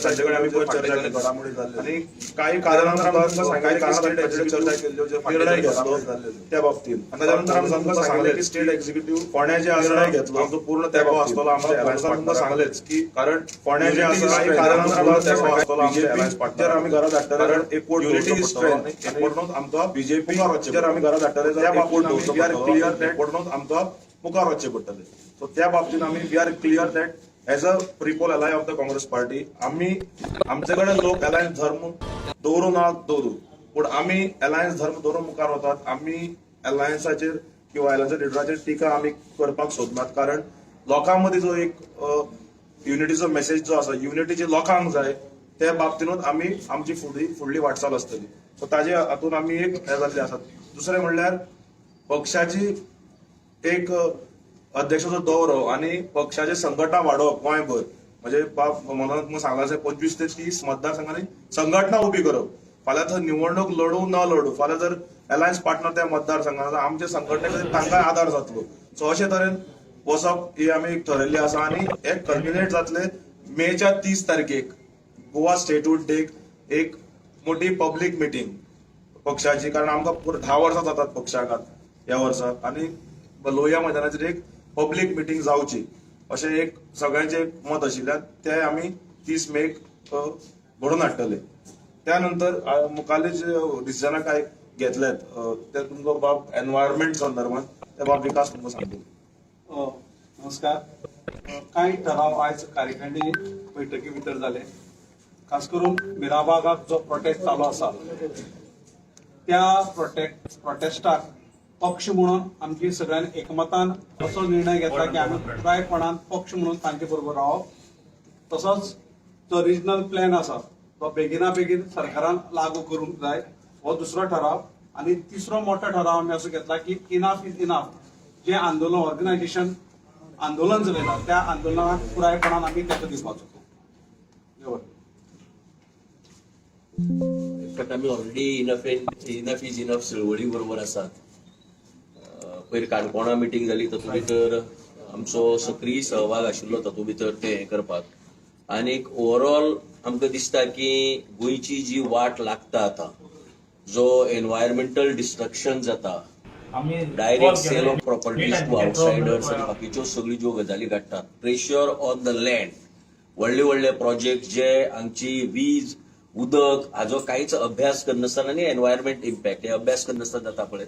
त्यांच्याकडे आम्ही पण चर्चा केली आणि काही कारणांतर चर्चा केली निर्णय घेतलो त्या बाबतीत त्याच्यानंतर आम्ही समजा सांगले की स्टेट एक्झिक्युटिव्ह फोण्याचे निर्णय घेतलो जो पूर्ण तेव्हा असतो आमच्या सांगलेच की कारण फोण्याचे असं काही कारणांतर तेव्हा असतो जर आम्ही घरात हाडटले कारण एक युनिटी स्ट्रेंथ आमचा बीजेपी जर आम्ही घरात हाडटले त्या बाबतीत वी आर क्लियर दॅट आमचा मुखार वचचे पडटले सो त्या बाबतीत आम्ही we are clear that as a prepoll ally of the Congress party आम्ही आमच्याकडे लोक अलायन्स धर्म दवरू ना दवरू पण आम्ही अलायन्स धर्म दवरून मुखार वतात आम्ही अलायन्साचेर किंवा अलायन्स लिडराचेर टिका आम्ही करपाक सोदनात कारण लोकांमध्ये जो एक युनिटीचो मेसेज जो आसा युनिटीचे लोकांक जाय त्या बाबतीनूच आम्ही आमची फुडली वाटचाल आसतली सो ताजे हातून आम्ही एक हे जाल्ले आसात दुसरें म्हणल्यार पक्षाची एक अध्यक्षाचो दौरो आणि पक्षाचे संघटना वाडोवप गोंयभर म्हणजे म्हणून सांगला 25 ते 30 मतदारसंघांनी संघटना उभी करप फाल्यां थंय निवडणूक लढू न लढू फाल्यां जर अलायन्स पार्टनर त्या मतदारसंघात आमच्या संघटनेक तांकां आधार जातलो सो अशे तरेन वचप ही आमी ठरयल्ली आसा आणि एक कल्मिनेट जातले मेच्या 30 तारखेक गोवा स्टेट वूड टेक एक मोठी पब्लीक मिटींग पक्षाची कारण आमकां 10 वर्सां जातात पक्षाक ह्या वर्सा आणि लोहिया मैदानाचेर एक पब्लीक मिटींग जावची अशें एक सगळ्यांचे मत आशिल्ल्यान ते आमी 30 मेक घडोवन हाडटले त्यानंतर मुखाल्ले जे डिसिजनां काय घेतल्यात ते तुमचो बाब एनवायरमेंट संदर्भात ते बाब विकास तुमकां सांगतलो नमस्कार काही ठराव आयज कार्यकारिणी बैठकी भितर जाले खास करून मिराबागाक जो प्रोटेस्ट चालू आसा त्या प्रोटेस्टाक पक्ष म्हणून आमची सगळ्यांनी एकमतान असो निर्णय घेतला की आम्ही पुरायपणान पक्ष म्हणून तांचे बरोबर रावप तसोच जो रिजनल प्लॅन आसा तो बेगिना बेगीन सरकारान लागू करूंक जाय हो दुसरो ठराव आणि तिसरो मोठो ठराव आम्ही असो घेतला की इनाफ इज इनाफ जे आंदोलन ऑर्गनायझेशन आंदोलन चलयता त्या आंदोलनाक पुरायपणान आम्ही तेंको दिवपाचो आम्ही ऑलरेडी इनफ इज इनफ चळवळी बरोबर आसात पयर काणकोणा मिटींग जाली तातूंत भितर आमचो सक्रीय सहभाग आशिल्लो तातूंत भितर ते हे करपाक आनीक ओवरऑल आमकां दिसता की गोंयची जी वाट लागता आतां जो एनवायरमेंटल डिस्ट्रक्शन जाता direct sale of properties to outsiders आनी बाकीच्यो सगळ्यो ज्यो गजाली घडटात प्रेशर ऑन द लँड व्हडले व्हडले प्रोजेक्ट जे हांगची वीज उदक हाजो कांयच अभ्यास करनासतना आनी एनवायरमेंट इम्पॅक्ट हे अभ्यास करनासतना जाता पळय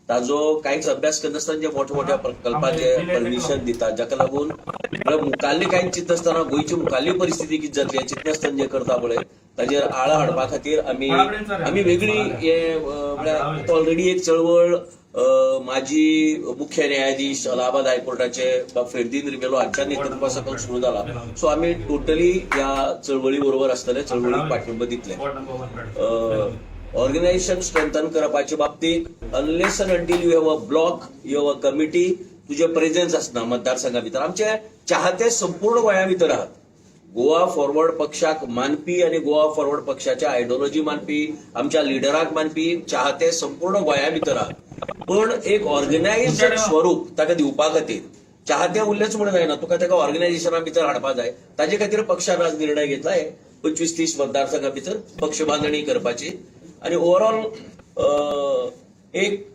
ताजो कांयच अभ्यास करनासतना जे मोठ्या मोठ्या प्रकल्पाचे परमिशन दितात जाका लागून मुखाल्ली कांयच चिंतनासतना गोंयची मुखाल्ली परिस्थिती कितें जातली चिंतनासतना जे करता पळय ताजेर आळा हाडपा खातीर आमी वेगळी हे ऑलरेडी एक चळवळ माजी मुख्य न्यायाधीश अलाहाबाद हायकोर्टाचे फेरदीन रिबेलो हांच्या नेतृत्वा सकल सुरू जाला सो आमी टोटली ह्या चळवळी बरोबर आसतले चळवळीक पाठिंबो दितले ऑर्गनायझेशन स्ट्रेंथन करपाच्या बाबतीत unless and until you have a block you have a committee तुझे प्रेझेन्स आसना मतदारसंघा भितर आमचे चाहते संपूर्ण गोंया भितर आहात गोवा फॉरवर्ड पक्षाक मानपी आणि गोवा फॉरवर्ड पक्षाच्या आयडियोलॉजी मानपी आमच्या लिडराक मानपी चाहते संपूर्ण गोंया भितर आहात पण एक ऑर्गनायझड स्वरूप ताका दिवपा खातीर चाहते उरलेच म्हणून जायना तुका ताका ऑर्गनायझेशना भितर हाडपा जाय ताजे खातीर पक्षान आज निर्णय घेतलाय 25-30 मतदारसंघा भितर पक्ष बांधणी करपाची आणि ओव्हरऑल एक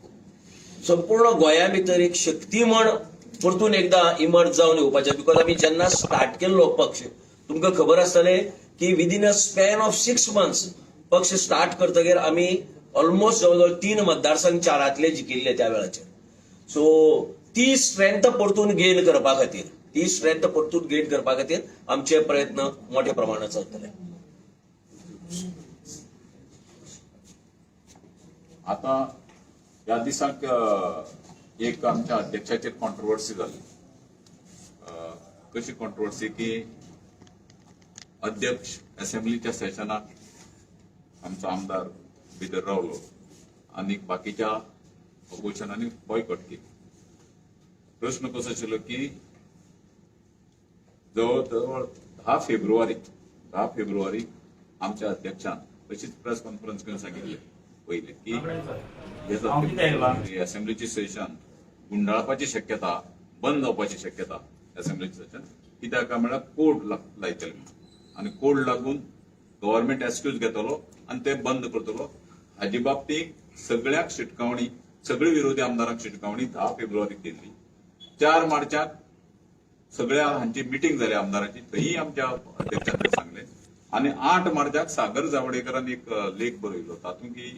संपूर्ण गोंया भितर एक शक्ती म्हण परतून एकदा इमर्ज जावन येवपाचें बिकॉज आमी जेन्ना स्टार्ट केल्लो पक्ष तुमकां खबर आसतलें की within a span of 6 months पक्ष स्टार्ट करतकीर आमी ऑलमोस्ट जवळजवळ 3 मतदारसंघ 4 जिखिल्ले त्या वेळाचेर सो ती स्ट्रेंथ परतून गेन करपा खातीर आमचे प्रयत्न मोठ्या प्रमाणात चलतले आता या दिसाक एक आमच्या अध्यक्षाचेर कॉन्ट्रोवर्सी जाली कशी कॉन्ट्रोवर्सी की अध्यक्ष असेंब्लीच्या सेशनाक आमचो आमदार भितर रावलो आनी बाकीच्या ऑपोजिशनांनी बॉयकॉट केली प्रश्न कसो आशिल्लो की जवळ 10 फेब्रुवारी आमच्या अध्यक्षान अशीच प्रेस कॉन्फरन्स घेवन सांगिल्ले पहिले की असेंब्लीची सेशन गुंडाळपाची शक्यता बंद जावपाची शक्यता असेंब्लीचे सेशन कित्याक म्हळ्यार कोर्ट लायतले आणि कोड लागून गव्हर्नमेंट एक्सक्यूज घेतलो आणि ते बंद करतलो. हाजी बाबतीत सगळ्याक शिटकावणी, सगळी विरोधी आमदारांक शिटकावणी 10 फेब्रुवारीक दिल्ली. 4 मार्चाक सगळ्या हांची मिटिंग जाली आमदारांची, थंय आमच्या अध्यक्षांनी सांगले. आणि 8 मार्चाक सागर जावडेकरान एक लेख बरयलो, तातूंत की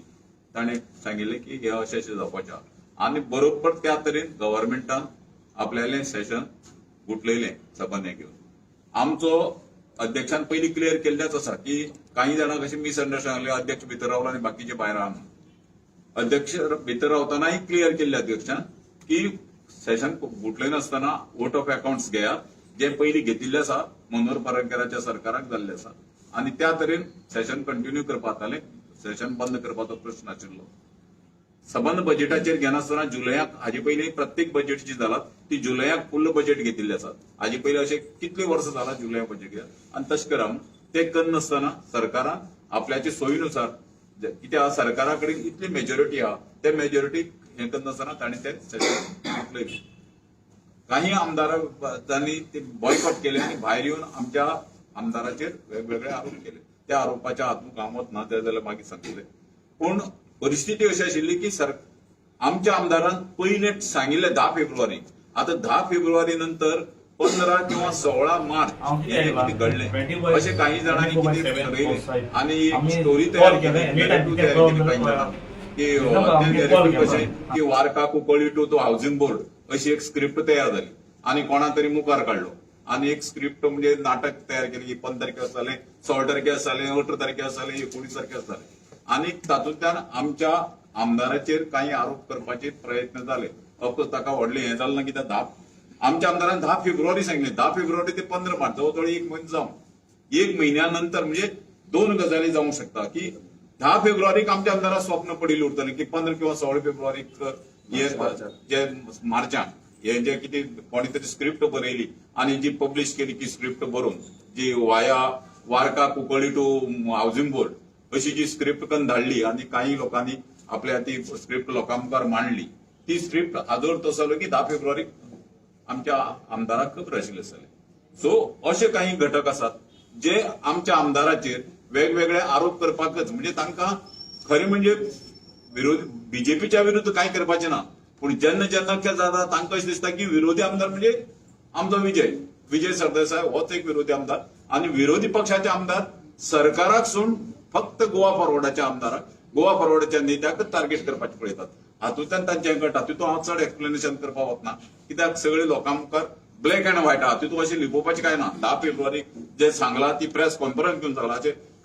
ताणें सांगिल्लें की हे अशें जावपाचें. आणि बरोबर त्या तरेन गव्हर्नमेंटान आपल्यालें सेशन गुटलयलें सबंद घेवन. आमचो अध्यक्षान पयलीं क्लियर केल्लेच आसा की काही जाणांक अशें मिसअंडरस्टँडिंग जालें, अध्यक्ष भितर रावलो आनी बाकीचे भायर रावना. अध्यक्ष भितर रावतनाय क्लियर केल्ले अध्यक्षान की सेशन गुटलय नासतना वोट ऑफ अकाउंट्स घेयात, जे पयलीं घेतिल्ले आसा मनोहर पर्रीकराच्या सरकाराक जाल्ले आसा. आणि त्या तरेन सेशन कंटिन्यू करपा जातालें, सेशन बंद करपाचो प्रश्न आशिल्लो. सबंद बजेटाचेर घेनासतना जुलयाक हाजे पयलीं प्रत्येक बजेट जी जालात ती जुलयाक फुल्ल बजेट घेतिल्ले आसात. हाजे पयलीं अशें कितलीं वर्सां जालां जुलयाक बजेट घेयात, आनी तशें करा ते करनासतना सरकारान आपल्याचे सोयीनुसार कित्याक सरकारा कडेन इतली मेजॉरिटी आहा, त्या मेजॉरिटीक हें करनासतना ताणें ते सेशन गुटलयलें. काही आमदारांनी ते बॉयकॉट केले आणि भायर येवन आमच्या आमदाराचेर वेगवेगळे आरोप केले. त्या आरोपाच्या हातूंत हांव वचना, ते जाल्यार मागीर सांगतले. पूण परिस्थिती अशी आशिल्ली की आमच्या आमदारान पयले सांगिल्ले 10 फेब्रुवारी. आता 10 फेब्रुवारी नंतर 15 किंवा 16 मार्च हे कितें घडलें अशें काही जाणांनी कितें ठरयलें आणि एक स्टोरी तयार केली, नॅरेटिव्ह तयार केली काही जाणांनी की कशें की वार्का कुंकळ्ळी टू हाऊसिंग बोर्ड अशी एक स्क्रिप्ट तयार जाली आणि कोणा तरी मुखार काडलो. आणि एक स्क्रिप्ट म्हणजे नाटक तयार केलें की 15 तारखेर आसतालें, 16 तारखेर आसतालें, 18 तारखेर आसतालें, 19 तारखेर आसतालें. आणि तातूंतल्यान आमच्या आमदाराचेर काही आरोप करपाचे प्रयत्न जाले. ऑफकोर्स ताका व्हडलें हें जालें ना, कित्याक आमच्या आमदारान 10 फेब्रुवारी सांगिल्लें. 10 फेब्रुवारी ते 15 मार्च जवळ 1 म्हयनो जावन 1 म्हयन्या नंतर म्हणजे 2 गजाली जावंक शकता की 10 फेब्रुवारीक आमच्या आमदाराक स्वप्न पडिल्लें उरतलें की 15 किंवा 16 फेब्रुवारीक जे मार्चाक हे जे कितें कोणी तरी स्क्रिप्ट बरयली आणि जी पब्लिश केली की स्क्रिप्ट बरोवन जी वाया वार्का कुंकळ्ळी टू हाऊसिंग बोर्ड अशी जी स्क्रिप्ट करून धाडली आणि काही लोकांनी आपल्या ती स्क्रिप्ट लोकां मुखार मांडली. ती स्क्रिप्ट आदर तसलो की 10 फेब्रुवारीक आमच्या आमदाराक खबर आशिल्लें आसतलें. सो असे काही घटक आसात जे आमच्या आमदाराचेर वेगवेगळे आरोप करपाकच, म्हणजे तांकां खरें म्हणजे विरोधी बीजेपीच्या विरुद्ध कांय करपाचें ना. पूण जेन्ना जेन्ना जाता तांकां अशें दिसता की विरोधी आमदार म्हणजे आमचो विजय सरदेसाय होच एक विरोधी आमदार आणि विरोधी पक्षाचे आमदार सरकाराक सोडून फक्त गोवा फॉरवर्डाच्या आमदाराक, गोवा फॉरवर्डाच्या नेत्याकच टार्गेट करपाचे पळयतात. हातूंतल्यान तांचें घट हातूंत हांव चड एक्सप्लेनेशन करपाक वचना, कित्याक सगळे लोकां मुखार ब्लॅक अँड व्हायट आहा, तितून अशें लिपोवपाचें कांय ना. 10 फेब्रुवारीक जे सांगला ती प्रेस कॉन्फरन्स घेवन सांगला,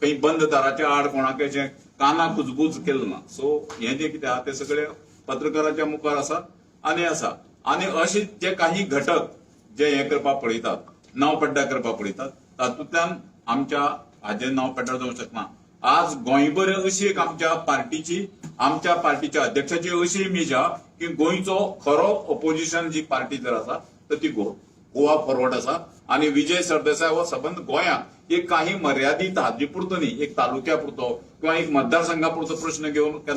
खंय बंद दाराच्या आड कोणाक अशें काना कुजबूज केलें ना. सो हें जे कितें आहा ते सगळे पत्रकाराच्या मुखार आसा आणि आसा. आणि अशे जे काही घटक जे हे करपाक पळयतात, नांव पड्ड्यार करपाक पळयतात, तातूंतल्यान आमच्या हाजें नांव पड्ड्यार जावंक शकना. आज गोंयभर अशी एक आमच्या पार्टीच्या अध्यक्षाची अशी इमेज आहा की गोंयचो खरो ऑपोजिशन जी पार्टी जर आसा तर ती गोवा फॉरवर्ड आसा. आणि विजय सरदेसाय हो सबंद गोंयांत एक काही मर्यादीत हाजी पुरतो न्ही, एक तालुक्या पुरतो किंवा एक मतदारसंघा पुरतो प्रश्न घेवन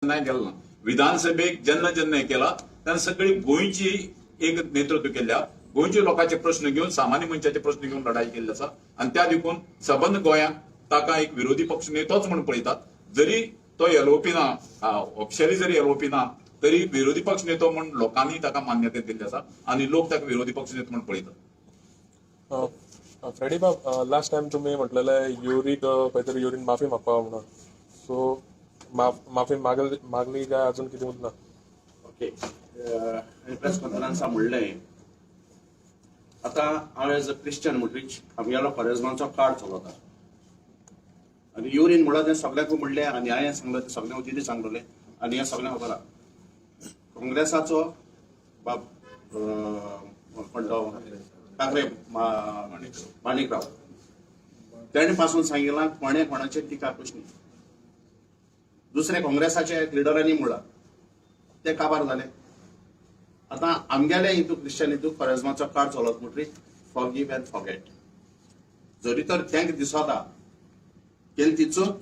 नाही गेलो ना. विधानसभेक जेन्ना जेन्ना हे केला तेन्ना सगळी गोंयची एक नेतृत्व केल्ल्या, गोंयच्या लोकांचे प्रश्न घेवन, सामान्य मनशाचे प्रश्न घेवन लढाई केल्ली आसा. आणि त्या देखून सबंद गोंयांत ताका एक विरोधी पक्ष नेतोच म्हणून पळयतात. जरी तो एलओपी ना, ऑफिशियली जरी एलओपी ना, तरी विरोधी पक्ष नेतो म्हणून लोकांनी ताका मान्यता दिल्ली आसा आणि लोक ताका विरोधी पक्ष नेतो म्हणून पळयतात. फ्रेडी बाब, लास्ट टाइम तुम्ही म्हटलेले युरीक काहीतरी युरीन माफी मागपा म्हणून, सो माफी मागली काय अजून किती उरना? ओके, प्रेस कॉन्फरन्सा म्हणलें आता हांव एज अ क्रिश्चन म्हणटरीच आमगेलो फॉरेजमांचो कार्ड चलता आनी युरीन म्हणल्यार तें सगळ्यांक म्हणलें आनी हांवें सांगलें तें सगळ्यांक उजिदी सांगलोलें आनी हें सगळ्यांक खबर आहा. काँग्रेसाचो बाब ठाकरे माणिकराव तेणे पासून सांगिल्लां कोणें कोणाचेर टिका कशी. दुसरे काँग्रेसाचे लिडरांनी म्हणलां ते काबार जाले. आता आमगेले हितून क्रिश्चन हितून फॉरेजमाचो कार्ड चलत म्हणटरी फॉरगिव एंड फॉरगेट. जरी तर तेंक दिसता केली ती चूक,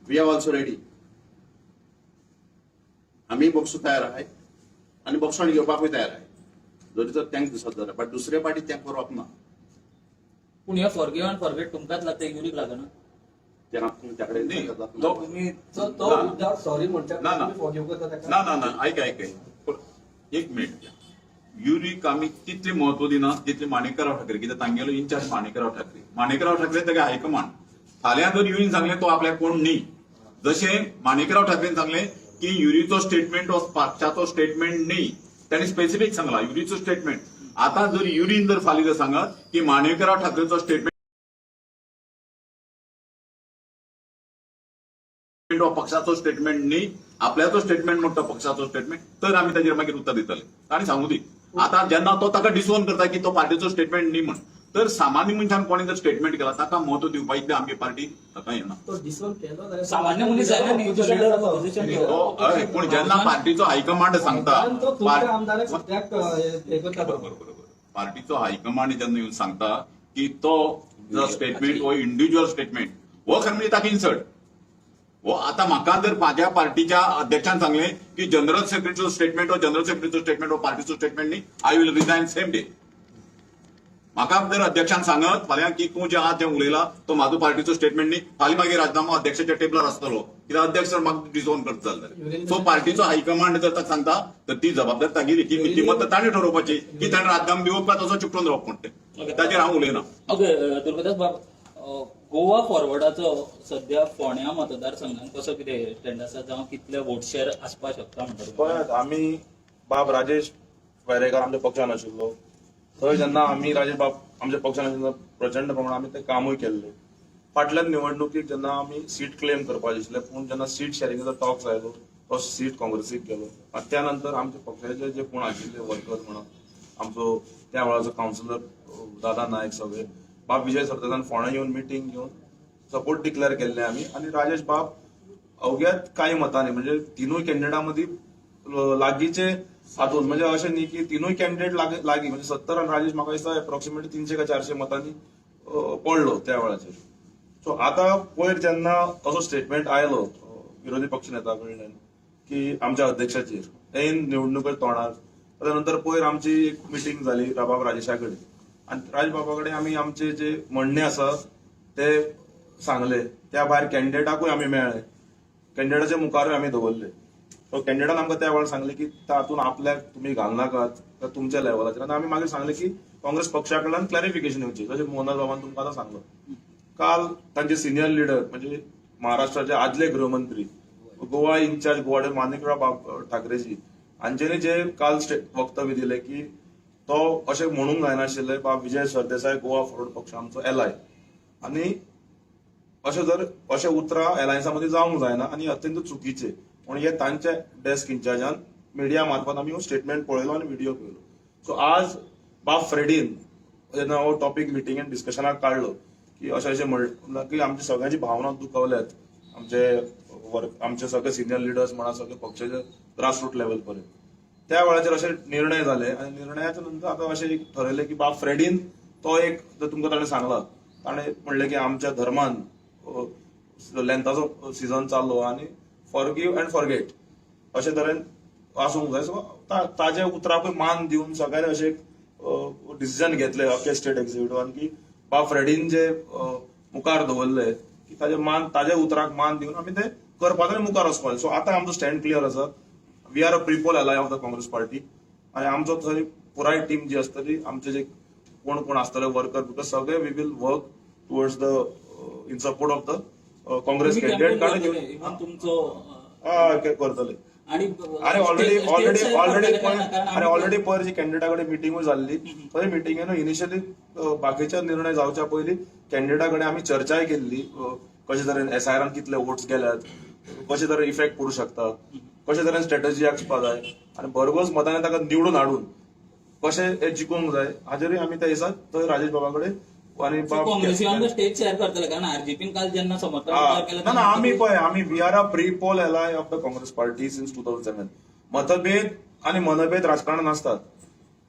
वी आर ऑल्सो रेडी. आमी बक्षू तयार आहाय आणि बक्षण घेवपाकूय तयार आहाय. जरी तर त्यांक दिसत जाल्यार बट दुसरे पार्टी तें करप ना. पूण हे फॉरगिव अँड फॉरगेट तुमकांच लागता युरीक लागना. तें आपूण त्या कडेन नाही, सांगत तो- ना. सॉरी म्हणतात ना, ना. ना ना ऐक एक मिनिट. युरीक आमी तितले म्हत्व दिना जितले माणिकराव ठाकरे, कित्याक तांगेलो इन्चार्ज माणिकराव ठाकरे तेगे हायकमांड. फाल्यां जर युरीन सांगलें तो आपल्याक कोण न्ही, जशें माणिकराव ठाकरेन सांगलें की युरीचो स्टेटमेंट हो पक्षाचो स्टेटमेंट न्ही, ताणें स्पेसिफीक सांगला युरीचो स्टेटमेंट. आता जर युरीन जर फाल्यां जर सांगत की माणिकराव ठाकरेचो स्टेटमेंट हो पक्षाचो स्टेटमेंट न्ही, आपल्याचो स्टेटमेंट म्हणटा पक्षाचो स्टेटमेंट, तर आमी ताजेर मागीर उत्तर दितले. ताणें सांगू दी. आता जेन्ना तो ताका डिसोन करता की तो पार्टीचो स्टेटमेंट न्ही म्हण, तर सामान्य मनशान कोणी जर स्टेटमेंट केला ताका महत्व दिवपा इतली आमची पार्टी ताका येना. सामान्य मनीस जायना न्ही, तो leader of opposition आणि तो. तो हय, पूण जेन्ना पार्टीचो हायकमांड सांगता बरोबर पार्टीचो हायकमांड जेन्ना येवन सांगता की तो स्टेटमेंट हो इंडिव्हिज्युअल स्टेटमेंट हो खरें म्हणजे ताका इन्सल्ट. हो आता म्हाका जर म्हाज्या पार्टीच्या अध्यक्षान सांगले की जनरल सेक्रेटरीचो स्टेटमेंट हो पार्टीचो स्टेटमेंट न्ही, I will resign same day. म्हाका जर अध्यक्षान सांगत फाल्यां की तूं जे आज जें उलयला तो म्हाजो पार्टीचो स्टेटमेंट न्ही, फाल्यां मागीर राजीनामो अध्यक्षाच्या टेबलार आसतलो, कित्याक अध्यक्ष जर म्हाका डिसोन करता जाल्यार. सो पार्टीचो हायकमांड जर ताका सांगता तर ती जबाबदारी तागेली. ती नीतिमत्ता ताणें ठरोवपाची की ताणें राजीनामो दिवप काय तसो चिपटून रावप म्हणटा. ताजेर हांव उलयना. ओके दुर्गादास बाब, गोवा फॉरवर्डाचो सध्या फोंड्या मतदारसंघात कसो कितें स्टँड आसा, जावं कितले वोट शेअर आसपाक शकता म्हणटा तुका? पळयात, आमी बाब राजेश वेरेकर आमच्या पक्षान आशिल्लो थंय जेन्ना आमी राजेश बाब आमच्या पक्षान आशिल्लो प्रचंड प्रमाणात आमी तें कामूय केल्लें. फाटल्यान निवडणुकीक जेन्ना आमी सीट क्लेम करपाक आशिल्ले, पूण जेन्ना सीट शेअरिंगेचो टॉक जायलो तो सीट काँग्रेसीक गेलो. आनी त्या नंतर आमच्या पक्षाचे जे कोण आशिल्ले वर्कर म्हणून आमचो त्या वेळाचो कावन्सिलर दादा नायक सगळे बाब विजय सरदेसान फोंड्या येवन मिटींग घेवन सपोर्ट डिक्लेअर केल्ले आमी. आणि राजेश बाब अवघ्यात काही मतांनी म्हणजे तिनूय कॅन्डिडेटा मदीं लागींचे हातून, म्हणजे अशें न्ही की तिनूय कॅन्डिडेट लागीं म्हणजे 70 आनी राजेश म्हाका दिसता एप्रॉक्सिमेटली 300 काय 400 मतांनी पडलो त्या वेळाचेर. सो आता पयर जेन्ना असो स्टेटमेंट आयलो विरोधी पक्ष नेता कडल्यान की आमच्या अध्यक्षाचेर ऐन निवडणुके तोंडार, त्यानंतर पयर आमची एक मिटींग जाली बाब राजेशा कडेन आणि राज बाबा कडेन आमी आमचे जे म्हणणे आसा ते सांगले. त्या भायर कॅन्डिडेटाकूय आमी मेळ्ळे, कॅन्डिडेटाच्या मुखारूय आमी दवरले. सो कॅन्डिडेटान आमकां त्या वेळार सांगले की तातूंत आपल्याक तुमी घालनाकात तर तुमच्या लेवलाचेर. आनी आमी मागीर सांगले की काँग्रेस पक्षा कडल्यान क्लॅरिफिकेशन येवची, जशें मोहनलाल बाबान तुमकां आतां सांगलो. काल तांचे सिनियर लिडर म्हणजे महाराष्ट्राचे आदले गृहमंत्री गोवा इन्चार्ज गोवा माणिकराव ठाकरेजी हांचेनी जे काल वक्तव्य दिले की तो अशें म्हणूंक जायनाशिल्ले बाब विजय सरदेसाय गोवा फॉरवर्ड पक्ष आमचो एलाय, आनी अशें उतरां एलायन्सा मदीं जावंक जायना आनी अत्यंत चुकीचे म्हणून हे तांच्या डेस्क इन्चार्जान मिडिया मार्फत आमी स्टेटमेंट पळयलो आनी व्हिडिओ पळयलो. सो आज बाब फ्रेडीन जेन्ना हो टॉपीक मिटिंगेन डिस्कशनाक काडलो की अशें म्हणलें की आमची सगळ्यांची भावना दुखवल्यात, आमचे सगळे सिनियर लिडर्स म्हणा सगळे पक्षाचे ग्रासरूट लेवल पर्यंत. त्या वेळाचेर असे निर्णय झाले आणि निर्णयाच्या नंतर आता अशें ठरयलें की बाब फ्रेडीन तो एक तुमकां ताणें सांगला, ताणें म्हणलें की आमच्या धर्मान लेंथाचो सीझन चाललो आनी फॉरगिव अँड फॉरगेट अशे तरेन आसूंक जाय. सो ताजे उतराकूय मान दिवन सगळ्यांनी अशें डिसिजन घेतले अख्खे स्टेट एक्झिक्युटिव्हान की बाब फ्रेडीन जे मुखार दवरले की ताजे उतराक मान दिवन आमी ते करपाक आनी मुखार वचपाक. सो आतां आमचो स्टँड क्लियर आसा. वी आर अ प्रिपोल एलाय ऑफ द काँग्रेस पार्टी आणि आमचो थंय पुराय टीम जी आसतली, आमचे जे कोण असतले वर्कर बिकॉज सगळे we will work towards the in support of the Congress candidate करतले. आणि ऑलरेडी पयर जी कॅन्डिडेटा कडेन मिटींगूय जाल्ली थंय मिटींगेन इनिशियली बाकीचे निर्णय जावच्या पयलीं कॅन्डिडेटा कडेन आमी चर्चाय केल्ली कशे तरेन SIR कितले वोट्स गेल्यात, कशे तरेन इफेक्ट पडूं शकता, कशे तरेन स्ट्रॅटजी आसपा जाय आनी भरघोस मतांनी ताका निवडून हाडून कशें हे जिखूंक जाय हाजेरूय आमी त्या दिसा थंय राजेश बाबा कडेन आनी स्टेज शेअर करतले कारण आरजीपीन काल जेन्ना समर्थन ना आमी वी आर अ प्री-पोल एलाय of the Congress party since 2007. मतभेद आणि मनभेद राजकारणात असतात,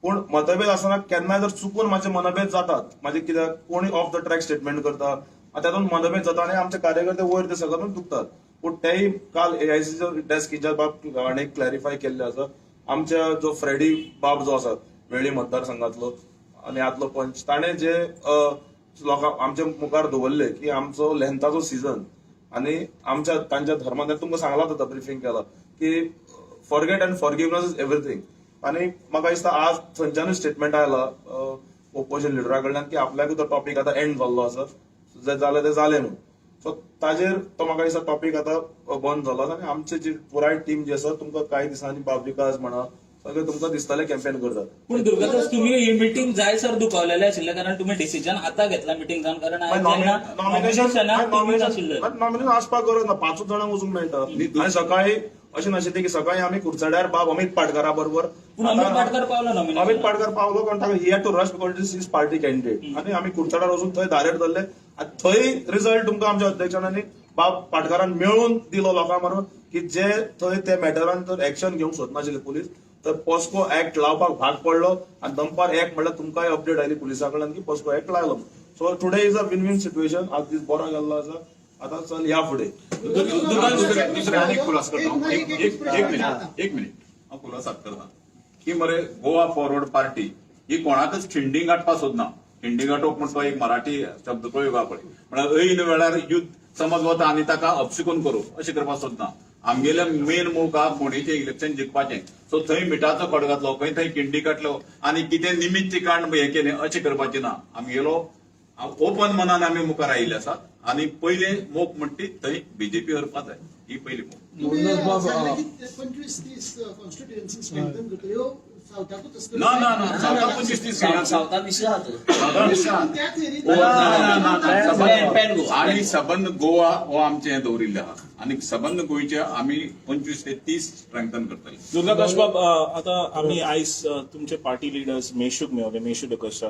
पूण मतभेद आसतना केन्नाय जर चुकून माझे मनभेद जातात, माझे कित्याक कोणी ऑफ द ट्रॅक स्टेटमेंट करता तातूंत मनभेद जाता आणि आमचे कार्यकर्ते वयर ते सकून दुखतात. पूण तेय काल AICCचो डेस्क इन्चार्ज बाब हाणें क्लॅरिफाय केल्ले आसा. आमच्या जो फ्रेडी बाब जो आसा वेळी मतदारसंघातलो आणि आदलो पंच ताणें जे लोकांक आमच्या मुखार दवरले की आमचो लेंथाचो सीझन आणि आमच्या तांच्या धर्मान तुमकां सांगला होता ब्रिफींग केला की forget and forgiveness is everything. आणि म्हाका दिसता आज थंयच्यानूच स्टेटमेंट आयला ओपोजिशन लिडरा कडल्यान की आपल्याक तो टॉपिक आतां एंड जाल्लो आसा, जे जालें ते जालें म्हणून. सो ताजेर तो म्हाका दिसता टॉपिक आतां बंद जालो आनी आमची जी पुराय टीम जी आसा तुमकां कांय दिसांनी बाबविकास म्हणा सगळें तुमकां दिसतलें कॅम्पेन करतात. पूण दुर्गादास तुम्ही ही मिटिंग जायसर दुखावलेले आशिल्ले कारण तुम्ही डिसिजन आतां घेतला मिटिंग जावन कारण नॉमिनेशनाक तुम्हीच आशिल्ले. नॉमिनेशन आसपाक गरज ना, 5 जाणांक वचूंक मेळटा. आणि सकाळी अशें नाशिल्लें की सकाळी आमी कुडचड्यार बाब अमित पाटकरा बरोबर पूण अमित पाटकर पावलो अमित नॉमिनेशन पाटकर पावलो कारण ताका he had to rush because is party candidate आणि आमी कुडचड्यार वचून थंय डायरेक्ट धरले. थंय रिझल्ट तुमकां आमच्या अध्यक्षांनी बाब पाटकरान मेळून दिलो लोकां बरोबर की जे थंय ते मॅटरान तर एक्शन घेवंक सोदनाशिल्ले पुलीस, तर पॉस्को ऍक्ट लावपाक भाग पडलो आणि दनपार एक म्हणल्यार तुमकांय अपडेट आयली पुलिसा कडल्यान की पॉस्को ऍक्ट लायलो. So today is a win win situation. आज दीस बरो गेल्लो आसा, आता चल या फुडें. दुसरे आनी खुलास करता एक मिनिट हांव खुलासात करता की मरे गोवा फॉरवर्ड पार्टी ही कोणाकच खिंडी गाठपा सोदना. खिंडी गाठोवप म्हणटा तो एक मराठी शब्द प्रयोग हा पळय, म्हळ्यार ऐन वेळार युद्ध समज वता आनी ताका अपशिकून करूं अशें करपाक सोदना. आमगेले मेन मोग हा फोंडेचें इलेक्शन जिखपाचें. सो थंय मिठाचो खड घातलो, खंय थंय खिंडी काडलो आनी कितें निमित्त कांड हे केलें अशें करपाचें ना. आमगेलो ओपन मनान आमी मुखार आयिल्ले आसात आनी पयले मोख म्हणटी थंय बीजेपी हरपा जाय, ही पयली मोख. ना ना ना सावथाक 25-30 सावथात दिसला आणि सबंद गोवा हो आमचे हे दवरिल्ले आहा आणि सबंद गोंयचे आमी 25 ते 30 स्ट्रेंथन करतले. दुर्गादास बाब, आता आम्ही आयज तुमचे पार्टी लिडर्स मेशूक मेळ्ळे, मेशू डकशा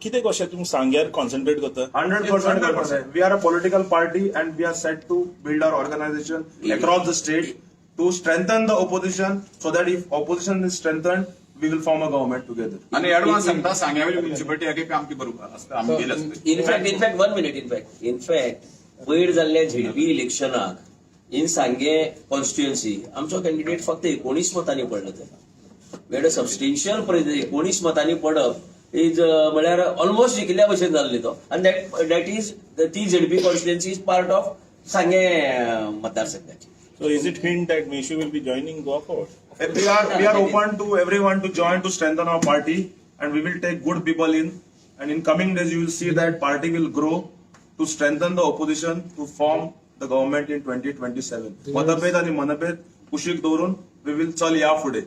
कितें कशें तुमी सांग्यार कॉन्सन्ट्रेट करता? 100% करता. We are a political party and we are set to build our organisation across the state to strengthen the opposition so that if opposition is strengthen we will form a government together. आणि advance सांगता सांग्यावयली municipality Hake आमची बरोबर आसता, आमी गेले असते. In fact 1 minute in fact वयर जाल्ल्या झेडपी इलेक्शनाक इन सांगे कॉन्स्टिट्युएन्सी आमचो कॅन्डिडेट फक्त 19 मतांनी पडलो. वेड सबस्टेन्शियल 19 मतांनी पडप इज म्हळ्यार ऑलमोस्ट जिखिल्ल्या भशेन जाल्ली तो. आनी दॅट इज ती ZP constituency is part of सांगे मतदारसंघाची. So is it hint that Meshu will be joining Goa Forward? We are open to everyone to join to strengthen our party and we will take good people in and in coming days you will see that party will grow to strengthen the opposition to form the government in 2027. मतभेद आणि मनभेद कुशीक दवरून we will चल या फुडें.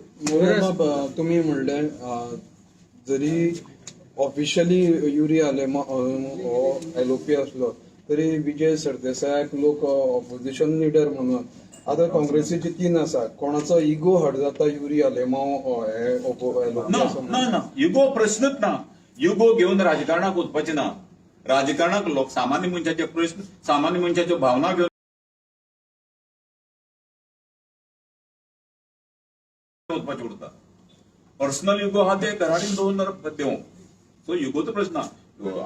तुम्ही म्हणले जरी ऑफिशियली युरी एलओपी असलो तरी विजय सरदेसायाक लोक ऑपोजिशन लिडर म्हणून आता काँग्रेसीचे 3 आसा. कोणाचो इगो हट जाता युरी आलेमाव ना युगो प्रश्नच ना. युगो घेऊन राजकारणाक वचपाचे ना. राजकारणाक लोक सामान्य मनशाचे प्रश्न सामान्य मनशाच्यो भावना घेवन वचपाचे उरता. पर्सनल युगो हा ते घराडीन दवरून देऊ. सो युगोचो प्रश्न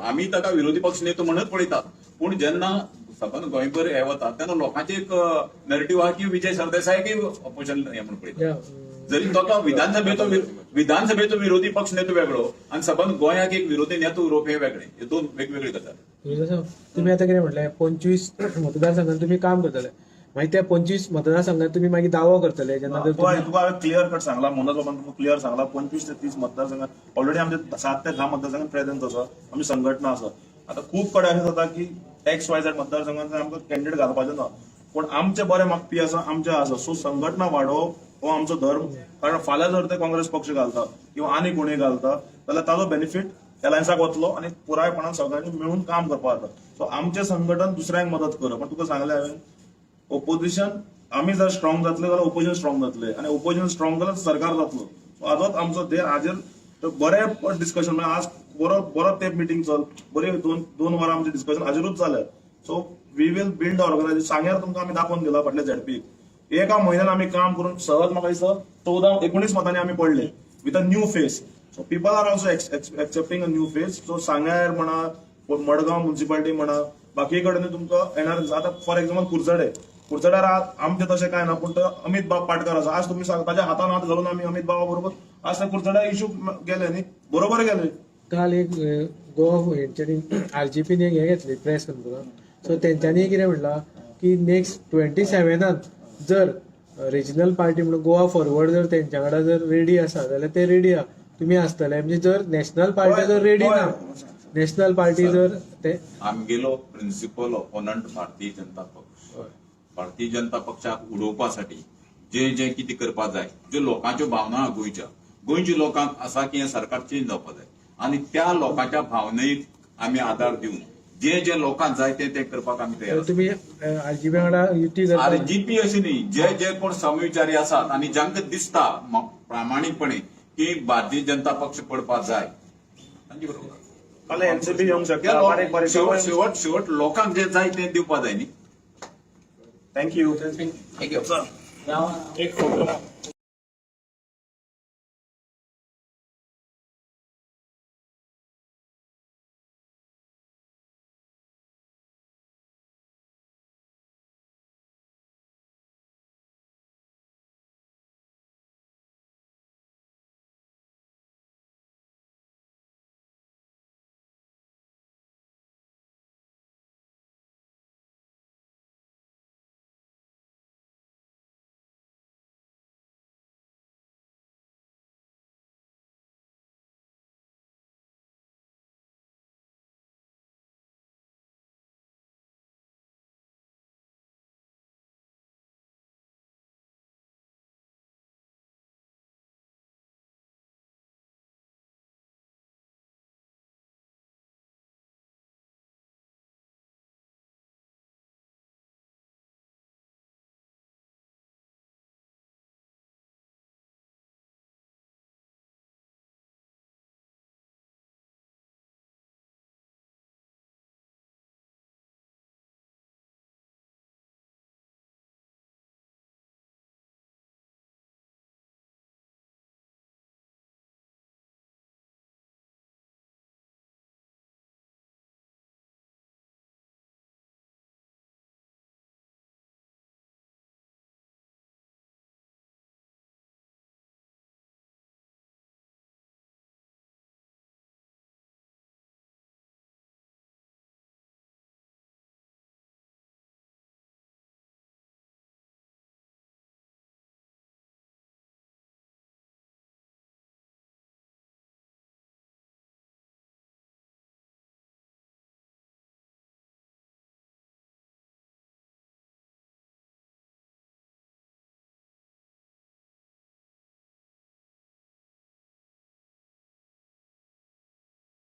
आमी ताका विरोधी पक्ष नेतो म्हणत पळयतात पूण जेन्ना सबंद गोंयभर हे वता तेन्ना लोकांचे एक नॅरेटिव्ह आहा की विजय सरदेसायक ऑपोजिशन हे म्हणून पळयतात. जरी तो विधानसभेचो विरोधी पक्ष नेतो वेगळो आणि सबंद गोंयाक एक विरोधी नेतो उरोवप हे वेगळे, हे 2 वेगवेगळे गजाली. तुम्ही आता कितें म्हटलें 25 मतदारसंघात तुम्ही काम करतले, मागीर त्या 25 मतदारसंघात तुम्ही मागीर दावो करतले जेन्ना तुका हांवें क्लियर कट सांगला, मनोज बाबान तुका क्लियर सांगला 25 ते 30 मतदारसंघात ऑलरेडी आमचे 7 ते 10 मतदारसंघात प्रेझेंट आसा, आमची संघटना आसा. आता खूब कडेन अशें जाता की XYZ मतदारसंघात आमकां कॅन्डिडेट घालपाचें ना पूण आमचे बरे मागपी आसा आमचे आसा. सो संघटना वाडोवप हो आमचो धर्म. कारण फाल्यां जर ते काँग्रेस पक्ष घालता किंवा आनी कोणूय घालता जाल्यार ताजो बेनिफीट एलायन्साक वतलो आणि पुरायपणान सगळ्यांनी मेळून काम करपाक जाता. सो आमचें संघटन दुसऱ्यांक मदत करप. पण तुका सांगलें हांवें ओपोजिशन आमी जर स्ट्रॉंग जातले जाल्यार ओपोजिशन स्ट्रॉंग जातले आणि ओपोजिशन स्ट्रॉंग जाल्यार सरकार जातलो. सो हाजोच आमचो देर हाजेर बरें डिस्कशन म्हणजे आज बरो तेप मिटींग चल बरी 2 वरां आमचें डिस्कशन हाजेरूच जालें. So we will build organisation. सांग्यार तुमकां आमी दाखोवन दिला फाटल्या झेडपीक एका म्हयन्यान आमी काम करून सहज म्हाका दिसता 14-19 मतांनी आमी पडले with a new face. So people are also accepting a new face. So सांग्यार म्हणा मडगांव म्युनिसिपालिटी म्हणा बाकी कडेन तुमकां येणार. आता फॉर एक्झाम्पल कुर्चडे कुडचड्यार आमचे तसे काय ना पण तो अमित बाब पाटकर आसा आज तुम्ही सांगा ताच्या हातान हात घालून आम्ही अमित बाबा बरोबर आज त्या कुडचड्यार इश्यू गेले न्ही बरोबर गेले. काल एक गोवा हेंच्यांनी RGP एक हे घेतली प्रेस कॉन्फरन्स. सो तेंच्यांनी कितें म्हणला की नेक्स्ट 27 जर रिजनल पार्टी म्हणून गोवा फॉरवर्ड जर तेंच्या कडेन जर रेडी आसा जाल्यार ते रेडी आहा तुमी आसतले. म्हणजे जर नॅशनल पार्टी जर रेडी ना नॅशनल पार्टी जर ते आमगेलो प्रिन्सिपल ऑपोनंट भारतीय जनता पक्ष. भारतीय जनता पक्षाक उडोवपासाठी जे जे कितें करपाक जाय ज्यो लोकांच्यो भावना आहा गोंयच्या लोकांक आसा की हें सरकार चेंज जावपाक जाय आनी त्या लोकांच्या भावनेक आमी आदार दिवन जे जे लोकांक जाय ते करपाक आमी तयार. तुम्ही RGP वांगडा युती करता. RGP अशी न्ही जे जे कोण समविचारी आसात आनी जांकां दिसता प्रामाणीकपणे की भारतीय जनता पक्ष पडपाक जाय तांचे बरोबर फाल्यां एनसीपी येवंक शकता. शेवट लोकांक जे जाय ते दिवपाक जाय न्ही. थँक्यू. थँक्यू. एक फोटो